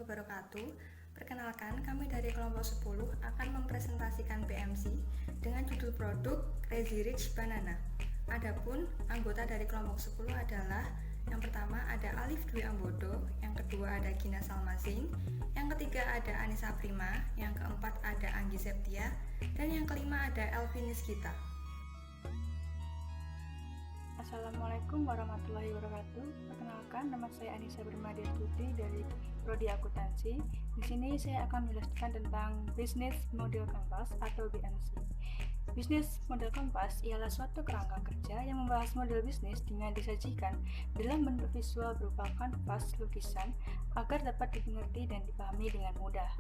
wabarakatuh. Perkenalkan, kami dari kelompok 10 akan mempresentasikan BMC dengan judul produk Crazy Rich Banana. Adapun anggota dari kelompok 10 adalah yang pertama ada Alif Dwi Ambodo, yang kedua ada Gina Salmasing, yang ketiga ada Anissa Prima, yang keempat ada Anggi Septia, dan yang kelima ada Elvin Niskita. Assalamualaikum warahmatullahi wabarakatuh. Perkenalkan, nama saya Anissa Prima Destuti dari Prodi Akuntansi. Di sini saya akan menjelaskan tentang Business Model Canvas atau BMC. Bisnis model Canvas ialah suatu kerangka kerja yang membahas model bisnis dengan disajikan dalam bentuk visual berupa kanvas lukisan agar dapat dimengerti dan dipahami dengan mudah.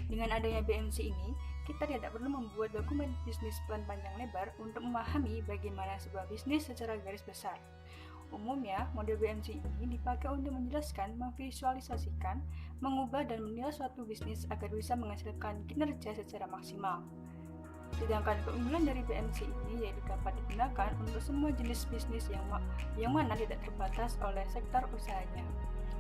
Dengan adanya BMC ini, kita tidak perlu membuat dokumen bisnis plan panjang lebar untuk memahami bagaimana sebuah bisnis secara garis besar. Umumnya, model BMC ini dipakai untuk menjelaskan, memvisualisasikan, mengubah dan menilai suatu bisnis agar bisa menghasilkan kinerja secara maksimal. Sedangkan keunggulan dari BMC ini yaitu dapat digunakan untuk semua jenis bisnis yang mana tidak terbatas oleh sektor usahanya.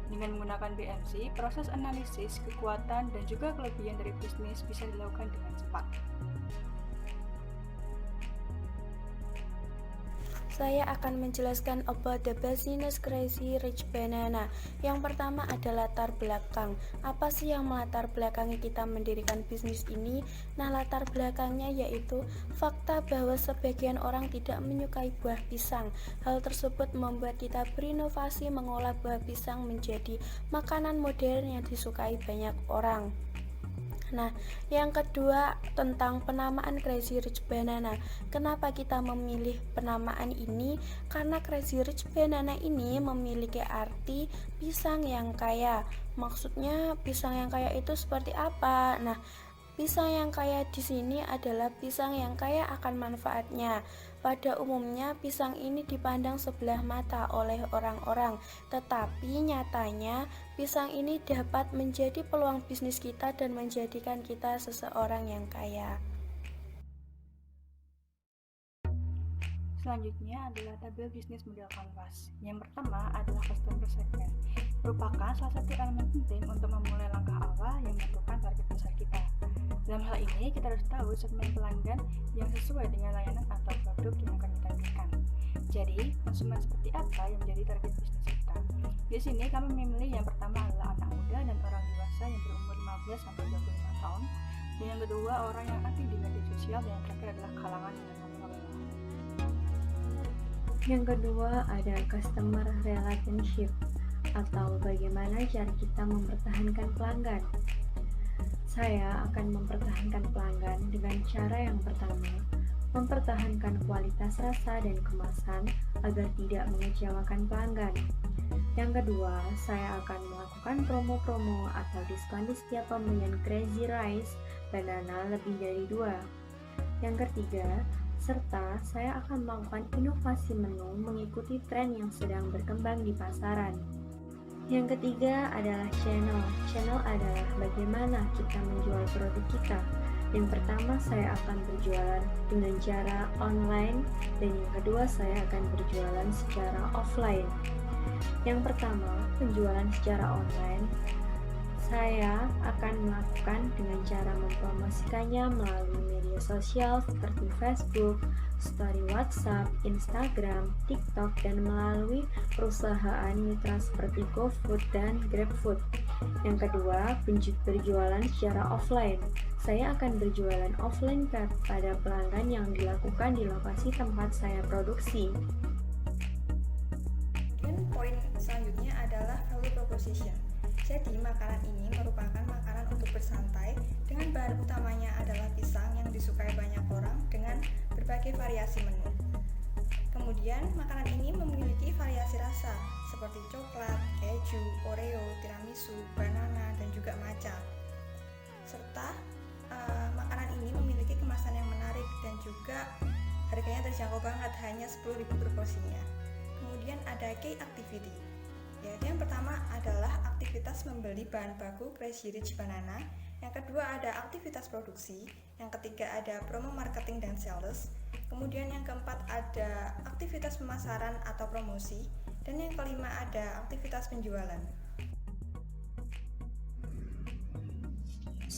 Dengan menggunakan BMC, proses analisis, kekuatan, dan juga kelebihan dari bisnis bisa dilakukan dengan cepat. Saya akan menjelaskan about the business Crazy Rich Banana. Yang pertama ada latar belakang. Apa sih yang melatar belakangi kita mendirikan bisnis ini? Nah, latar belakangnya yaitu fakta bahwa sebagian orang tidak menyukai buah pisang. Hal tersebut membuat kita berinovasi mengolah buah pisang menjadi makanan modern yang disukai banyak orang. Nah, yang kedua tentang penamaan Crazy Rich Banana. Kenapa kita memilih penamaan ini? Karena Crazy Rich Banana ini memiliki arti pisang yang kaya. Maksudnya pisang yang kaya itu seperti apa? Nah, pisang yang kaya di sini adalah pisang yang kaya akan manfaatnya. Pada umumnya, pisang ini dipandang sebelah mata oleh orang-orang, tetapi nyatanya pisang ini dapat menjadi peluang bisnis kita dan menjadikan kita seseorang yang kaya. Selanjutnya adalah tabel bisnis model Canvas. Yang pertama adalah customer segment, merupakan salah satu elemen penting untuk memulai langkah awal yang menentukan target pasar kita. Dalam hal ini, kita harus tahu segmen pelanggan yang sesuai dengan layanan atau produk yang akan kita berikan. Jadi, konsumen seperti apa yang menjadi target bisnis kita? Di sini kami memilih yang pertama adalah anak muda dan orang dewasa yang berumur 15-25 tahun, dan yang kedua orang yang aktif di media sosial, dan yang terakhir adalah kalangan menengah ke bawah. Yang kedua ada customer relationship atau bagaimana cara kita mempertahankan pelanggan. Saya akan mempertahankan pelanggan dengan cara yang pertama, mempertahankan kualitas rasa dan kemasan agar tidak mengecewakan pelanggan. Yang kedua, saya akan melakukan promo-promo atau diskon di setiap pembelian Crazy Rich Banana lebih dari 2. Yang ketiga, serta saya akan melakukan inovasi menu mengikuti tren yang sedang berkembang di pasaran. Yang ketiga adalah channel. Channel adalah bagaimana kita menjual produk kita. Yang pertama, saya akan berjualan dengan cara online, dan yang kedua, saya akan berjualan secara offline. Yang pertama, penjualan secara online, saya akan melakukan dengan cara mempromosikannya melalui media sosial seperti Facebook, story WhatsApp, Instagram, TikTok, dan melalui perusahaan mitra seperti GoFood dan GrabFood. Yang kedua, berjualan secara offline. Saya akan berjualan offline pada pelanggan yang dilakukan di lokasi tempat saya produksi. Dan poin selanjutnya adalah value proposition. Jadi, makanan ini merupakan makanan untuk bersantai dengan bahan utamanya adalah pisang yang disukai banyak orang dengan berbagai variasi menu. Kemudian, makanan ini memiliki variasi rasa seperti coklat, keju, oreo, tiramisu, banana, dan juga matcha. Serta makanan ini memiliki kemasan yang menarik dan juga harganya terjangkau banget, hanya 10.000 per porsinya. Kemudian ada key activity, yaitu yang pertama adalah aktivitas membeli bahan baku Crazy Rich Banana, yang kedua ada aktivitas produksi, yang ketiga ada promo marketing dan sales, kemudian yang keempat ada aktivitas pemasaran atau promosi, dan yang kelima ada aktivitas penjualan.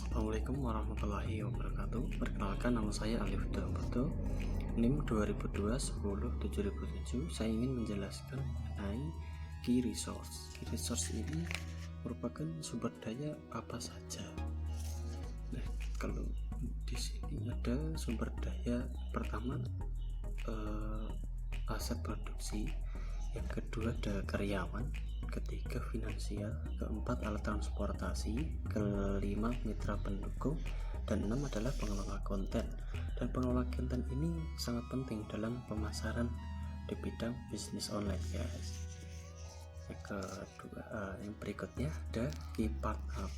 Assalamualaikum warahmatullahi wabarakatuh. Perkenalkan, nama saya Alif Damboto, NIM 2002-10-7007. Saya ingin menjelaskan mengenai key resource. Key resource ini merupakan sumber daya apa saja. Nah, kalau di sini ada sumber daya pertama aset produksi, yang kedua ada karyawan, ketiga finansial, keempat alat transportasi, kelima mitra pendukung, dan enam adalah pengelola konten. Dan pengelola konten ini sangat penting dalam pemasaran di bidang bisnis online, guys. Yang kedua, yang berikutnya ada key partner.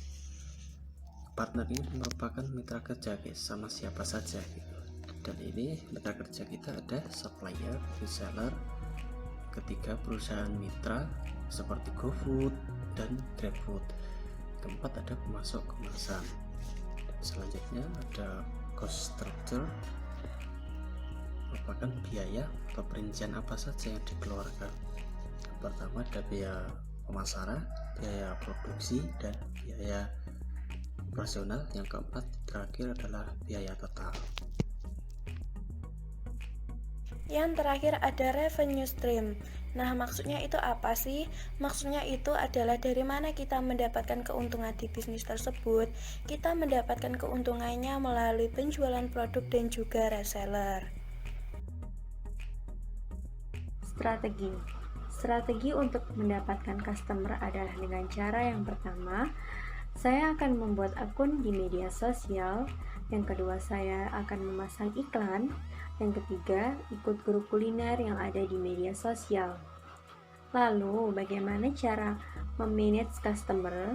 Partner ini merupakan mitra kerja, guys, sama siapa saja gitu. Dan ini mitra kerja kita ada supplier, reseller, ketiga perusahaan mitra seperti GoFood dan GrabFood, keempat ada pemasok kemasan, dan selanjutnya ada cost structure, merupakan biaya atau perincian apa saja yang dikeluarkan. Yang pertama ada biaya pemasaran, biaya produksi, dan biaya operasional. Yang keempat terakhir adalah biaya total. Yang terakhir ada revenue stream. Nah, maksudnya itu apa sih? Maksudnya itu adalah dari mana kita mendapatkan keuntungan di bisnis tersebut. Kita mendapatkan keuntungannya melalui penjualan produk dan juga reseller. Strategi untuk mendapatkan customer adalah dengan cara yang pertama, saya akan membuat akun di media sosial. Yang kedua, saya akan memasang iklan. Yang ketiga, ikut grup kuliner yang ada di media sosial. Lalu, bagaimana cara memanage customer?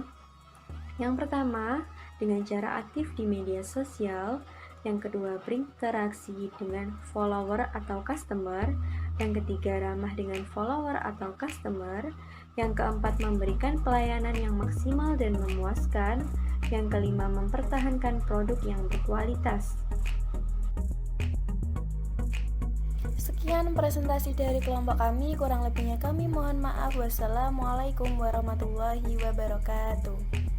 Yang pertama, dengan cara aktif di media sosial. Yang kedua, berinteraksi dengan follower atau customer. Yang ketiga, ramah dengan follower atau customer. Yang keempat, memberikan pelayanan yang maksimal dan memuaskan. Yang kelima, mempertahankan produk yang berkualitas. Sekian presentasi dari kelompok kami, kurang lebihnya kami mohon maaf. Wassalamualaikum warahmatullahi wabarakatuh.